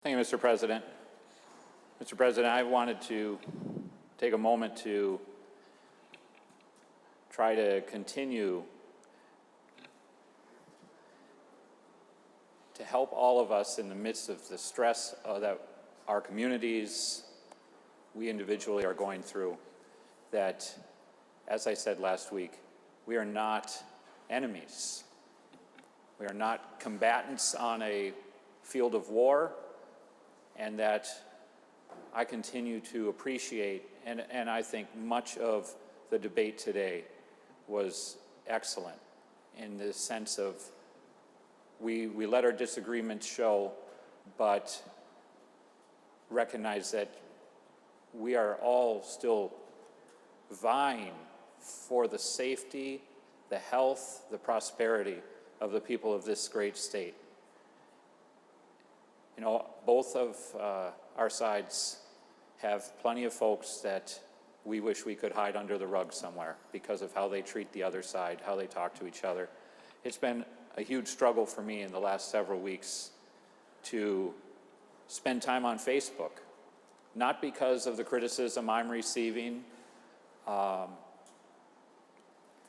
Thank you, Mr. President. Mr. President, I wanted to take a moment to try to continue to help all of us in the midst of the stress that our communities, we individually are going through, that, as I said last week, we are not enemies. We are not combatants on a field of war, and that I continue to appreciate, and I think much of the debate today was excellent in the sense of we let our disagreements show, but recognize that we are all still vying for the safety, the health, the prosperity of the people of this great state. You know, both of our sides have plenty of folks that we wish we could hide under the rug somewhere because of how they treat the other side, how they talk to each other. It's been a huge struggle for me in the last several weeks to spend time on Facebook, not because of the criticism I'm receiving, not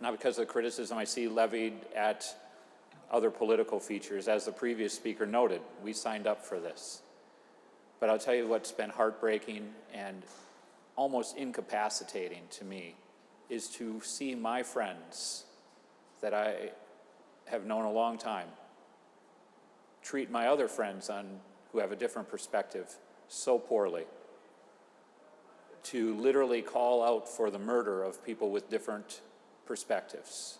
because of the criticism I see levied at other political features. As the previous speaker noted, we signed up for this. But I'll tell you what's been heartbreaking and almost incapacitating to me is to see my friends that I have known a long time treat my other friends who have a different perspective so poorly, to literally call out for the murder of people with different perspectives.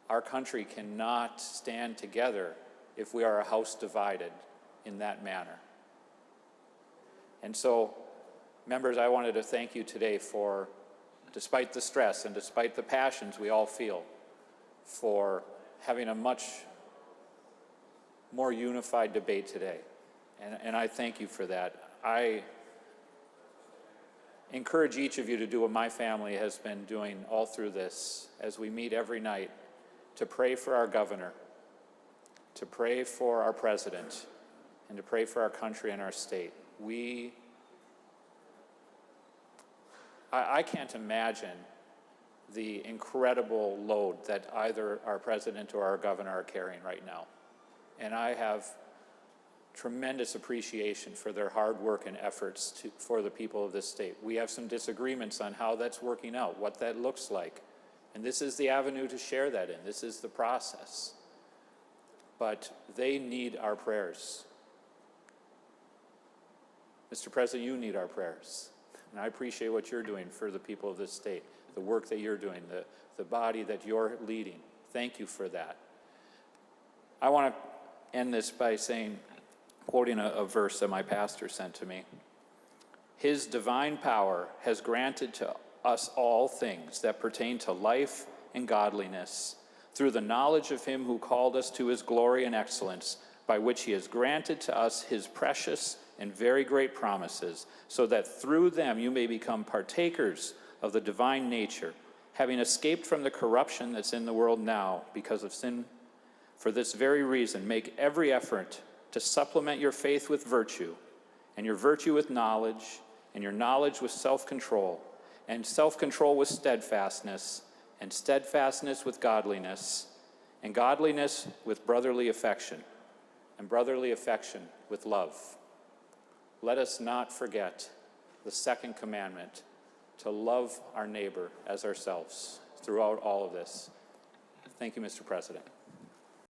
Our country cannot stand together if we are a house divided in that manner. And so, members, I wanted to thank you today for, despite the stress and despite the passions we all feel, for having a much more unified debate today. And I thank you for that. I encourage each of you to do what my family has been doing all through this as we meet every night, to pray for our governor, to pray for our president, and to pray for our country and our state. I can't imagine the incredible load that either our president or our governor are carrying right now. And I have tremendous appreciation for their hard work and efforts for the people of this state. We have some disagreements on how that's working out, what that looks like. And this is the avenue to share that in. This is the process. But they need our prayers. Mr. President, you need our prayers. And I appreciate what you're doing for the people of this state, the work that you're doing, the body that you're leading. Thank you for that. I want to end this by quoting a verse that my pastor sent to me. His divine power has granted to us all things that pertain to life and godliness, through the knowledge of him who called us to his glory and excellence, by which he has granted to us his precious and very great promises, so that through them you may become partakers of the divine nature, having escaped from the corruption that's in the world now because of sin. For this very reason, make every effort to supplement your faith with virtue, and your virtue with knowledge, and your knowledge with self-control, and self-control with steadfastness, and steadfastness with godliness, and godliness with brotherly affection, and brotherly affection with love. Let us not forget the second commandment, to love our neighbor as ourselves throughout all of this. Thank you, Mr. President.